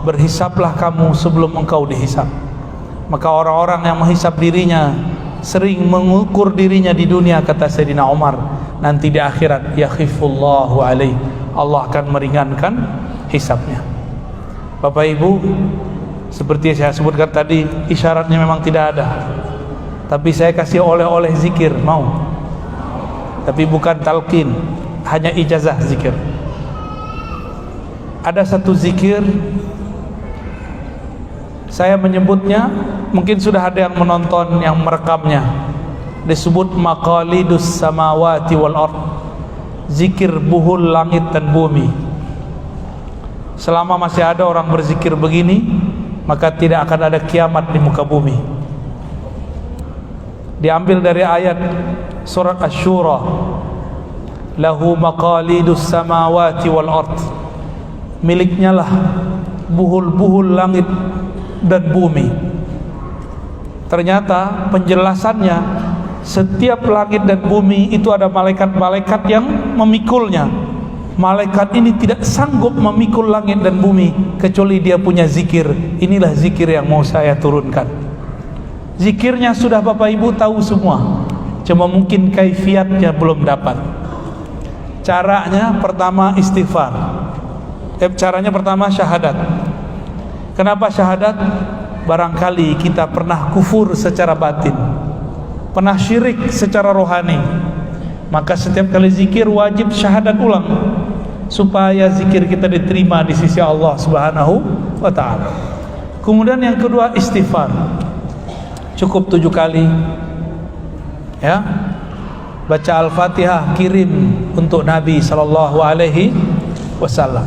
berhisaplah kamu sebelum engkau dihisap. Maka orang-orang yang menghisap dirinya, sering mengukur dirinya di dunia, kata Sayyidina Umar, nanti di akhirat yakhifullahu alaih, Allah akan meringankan hisapnya. Bapak Ibu, seperti yang saya sebutkan tadi, isyaratnya memang tidak ada, tapi saya kasih oleh-oleh zikir, mau? Tapi bukan talqin, hanya ijazah zikir. Ada satu zikir, saya menyebutnya, mungkin sudah ada yang menonton, yang merekamnya, disebut maqalidus samawati wal ard, zikir buhul langit dan bumi. Selama masih ada orang berzikir begini, maka tidak akan ada kiamat di muka bumi. Diambil dari ayat surat Asy-Syura, lahu maqalidus samawati wal ard, miliknya lah buhul-buhul langit dan bumi. Ternyata penjelasannya, setiap langit dan bumi itu ada malaikat-malaikat yang memikulnya. Malaikat ini tidak sanggup memikul langit dan bumi kecuali dia punya zikir. Inilah zikir yang mau saya turunkan. Zikirnya sudah Bapak Ibu tahu semua, cuma mungkin kaifiatnya belum dapat. Caranya pertama istighfar. Caranya pertama syahadat. Kenapa syahadat? Barangkali kita pernah kufur secara batin, pernah syirik secara rohani, maka setiap kali zikir wajib syahadat ulang, supaya zikir kita diterima di sisi Allah Subhanahu wa ta'ala. Kemudian yang kedua istighfar, cukup 7 kali, ya. Baca Al-Fatihah, kirim untuk Nabi sallallahu alaihi wasallam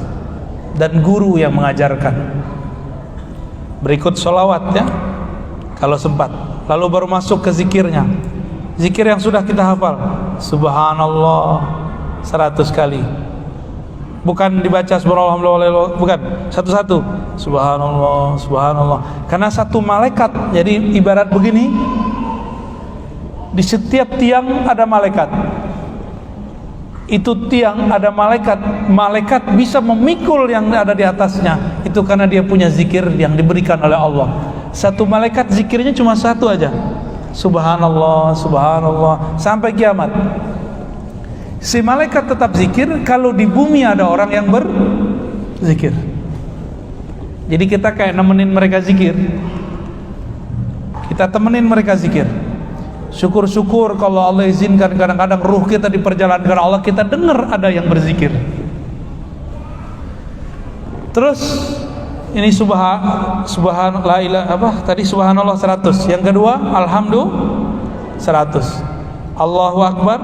dan guru yang mengajarkan. Berikut sholawat, ya, kalau sempat. Lalu baru masuk ke zikirnya. Zikir yang sudah kita hafal, subhanallah 100 kali. Bukan dibaca subhanallah, bukan, satu-satu, subhanallah, subhanallah. Karena satu malaikat, jadi ibarat begini, di setiap tiang ada malaikat. Itu tiang ada malaikat, malaikat bisa memikul yang ada di atasnya. Itu karena dia punya zikir yang diberikan oleh Allah. Satu malaikat zikirnya cuma satu aja, subhanallah, subhanallah, sampai kiamat. Si malaikat tetap zikir kalau di bumi ada orang yang berzikir. Jadi kita kayak nemenin mereka zikir, kita temenin mereka zikir. Syukur-syukur kalau Allah izinkan kadang-kadang ruh kita diperjalankan Allah, kita dengar ada yang berzikir. Terus ini subhanallah tadi subhanallah 100. Yang kedua alhamdulillah 100. Allahu akbar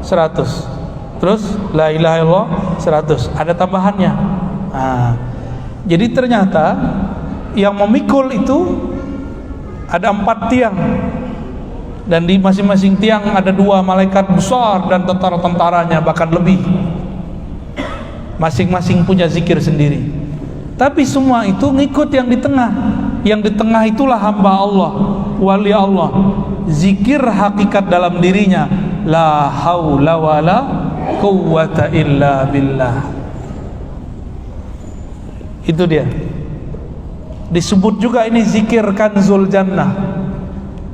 100. Terus la ilaha illallah 100. Ada tambahannya. Jadi ternyata yang memikul itu ada 4 tiang. Dan di masing-masing tiang ada 2 malaikat besar dan tentara-tentaranya, bahkan lebih. Masing-masing punya zikir sendiri. Tapi semua itu ngikut yang di tengah. Yang di tengah itulah hamba Allah, wali Allah. Zikir hakikat dalam dirinya, la haula wala quwwata illa billah. Itu dia. Disebut juga ini zikir kanzul jannah.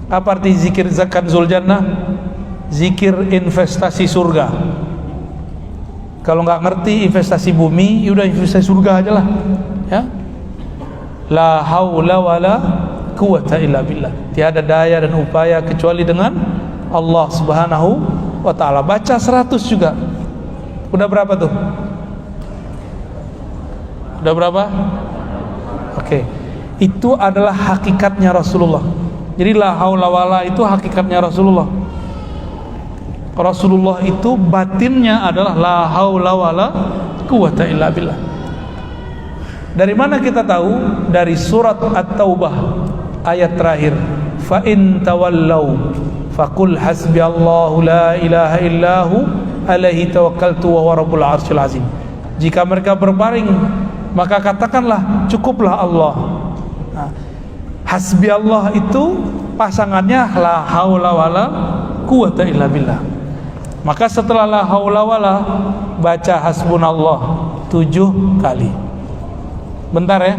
Apa arti zikir kanzul jannah? Zikir investasi surga. Kalau nggak ngerti investasi bumi, yaudah investasi surga aja lah, ya. La haula wala quwwata illa billah. Tiada daya dan upaya kecuali dengan Allah Subhanahu wa ta'ala. Baca 100 juga. Udah berapa tuh? Udah berapa? Oke. Itu adalah hakikatnya Rasulullah. Jadi la haula wala itu hakikatnya Rasulullah. Rasulullah itu batinnya adalah la haula wala quwwata illa billah. Dari mana kita tahu? Dari surat At-Taubah ayat terakhir, fa in tawallau faqul hasbiyallahu la ilaha illahu alaihi tawakkaltu wa huwa rabbul arsyil azim. Jika mereka berbaring, maka katakanlah cukuplah Allah. Hasbi Allah itu pasangannya la haula wala quwwata illa billah. Maka setelah la haula wala, baca hasbunallah 7 kali. Bentar ya.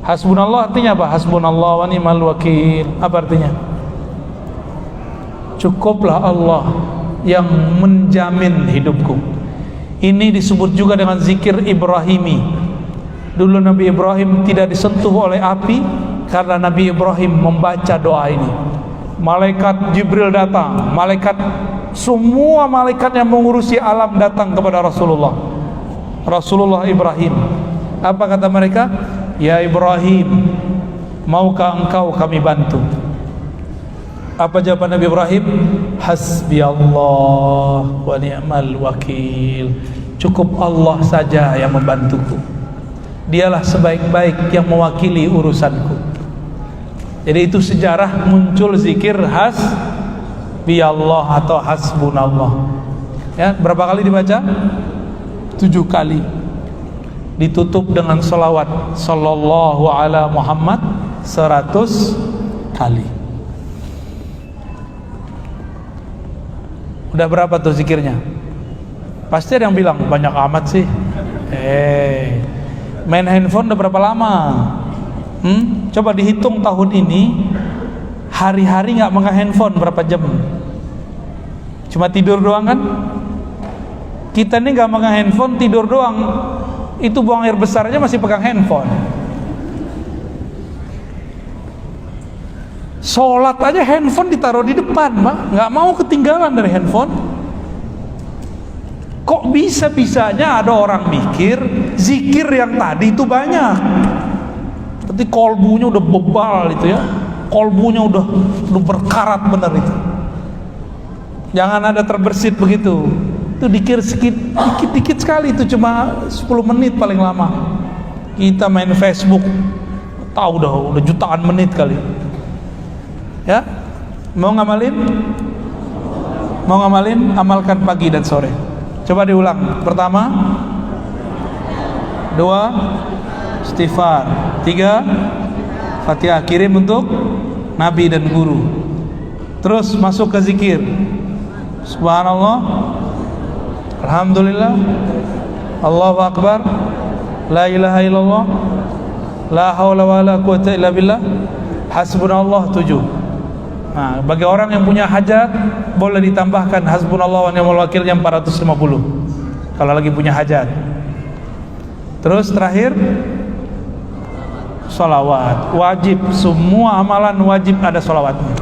Hasbunallah artinya apa? Hasbunallah wa ni'mal wakil. Apa artinya? Cukuplah Allah yang menjamin hidupku. Ini disebut juga dengan zikir Ibrahimi. Dulu Nabi Ibrahim tidak disentuh oleh api karena Nabi Ibrahim membaca doa ini. Malaikat Jibril datang, semua malaikat yang mengurusi alam datang kepada Rasulullah Ibrahim. Apa kata mereka? Ya Ibrahim, maukah engkau kami bantu? Apa jawaban Nabi Ibrahim? Hasbi Allah wa ni'mal wakil. Cukup Allah saja yang membantuku. Dialah sebaik-baik yang mewakili urusanku. Jadi itu sejarah muncul zikir hasbi Allah atau hasbunallah. Ya, berapa kali dibaca? 7 kali. Ditutup dengan salawat sallallahu ala Muhammad 100 kali. Udah berapa tuh zikirnya? Pasti ada yang bilang banyak amat sih. Main handphone udah berapa lama? Coba dihitung tahun ini, hari-hari nggak megang handphone berapa jam? Cuma tidur doang kan? Kita ini nggak megang handphone, tidur doang. Itu buang air besar aja masih pegang handphone. Sholat aja handphone ditaruh di depan, Pak. Nggak mau ketinggalan dari handphone. Kok bisa-bisanya ada orang mikir zikir yang tadi itu banyak, tapi kolbunya udah bebal itu ya, kolbunya udah berkarat bener itu. Jangan ada terbersit begitu. Itu dikir dikit sekali, itu cuma 10 menit paling lama. Kita main Facebook, tahu udah jutaan menit kali. Ya, mau ngamalin? Amalkan pagi dan sore. Coba diulang. Pertama, 2, istighfar. 3, Fatihah. Kirim untuk Nabi dan guru. Terus masuk ke zikir. Subhanallah, alhamdulillah, Allahu akbar, la ilaha illallah, la haula wala quwata illa billah, hasbunallah 7. Nah, bagi orang yang punya hajat boleh ditambahkan hasbunallah wa ni'mal wakil yang 450 kalau lagi punya hajat. Terus terakhir sholawat wajib. Semua amalan wajib ada sholawatnya.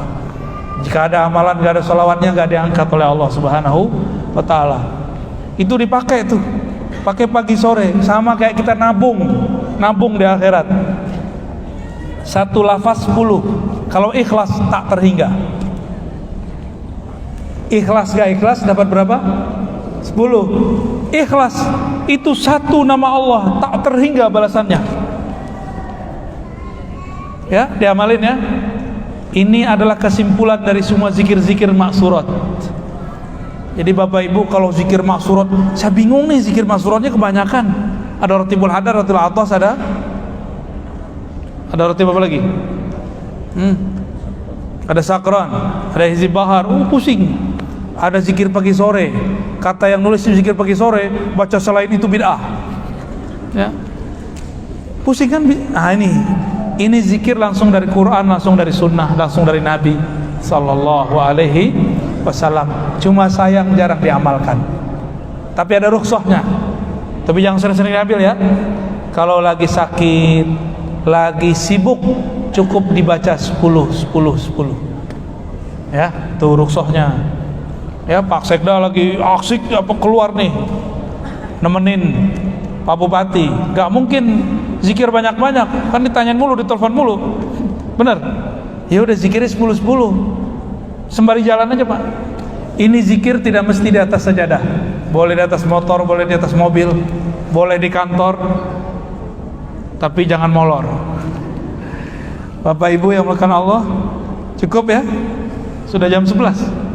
Jika ada amalan gak ada sholawatnya, gak diangkat oleh Allah Subhanahu wa ta'ala. Itu dipakai tuh, pakai pagi sore, sama kayak kita nabung di akhirat. Satu lafaz 10. Kalau ikhlas tak terhingga. Ikhlas gak ikhlas dapat berapa? 10. Ikhlas itu satu nama Allah, tak terhingga balasannya. Ya, diamalin ya. Ini adalah kesimpulan dari semua zikir-zikir maksurat. Jadi Bapak Ibu kalau zikir maksurat, saya bingung nih zikir maksuratnya kebanyakan. Ada Ratibul Hadar, Ratibul Atas, ada Ratib apa lagi? Ada Sakran, ada Hizib Bahar. Pusing. Ada zikir pagi sore. Kata yang nulis zikir pagi sore, baca selain itu bid'ah. Ya. Pusing kan? Nah ini zikir langsung dari Quran, langsung dari Sunnah, langsung dari Nabi Sallallahu Alaihi Wasallam. Cuma sayang jarang diamalkan. Tapi ada rukhsahnya. Tapi jangan sering-sering diambil ya. Kalau lagi sakit, lagi sibuk, cukup dibaca 10. Ya, tuh rukhsahnya. Ya, Pak Sekda lagi asik apa keluar nih, nemenin Pak Bupati, nggak mungkin zikir banyak-banyak, kan ditanyain mulu, ditelepon mulu, bener? Ya udah zikirnya 10, sembari jalan aja Pak. Ini zikir tidak mesti di atas sajadah, boleh di atas motor, boleh di atas mobil, boleh di kantor, tapi jangan molor. Bapak Ibu yang melakukan Allah, cukup ya? Sudah jam 11.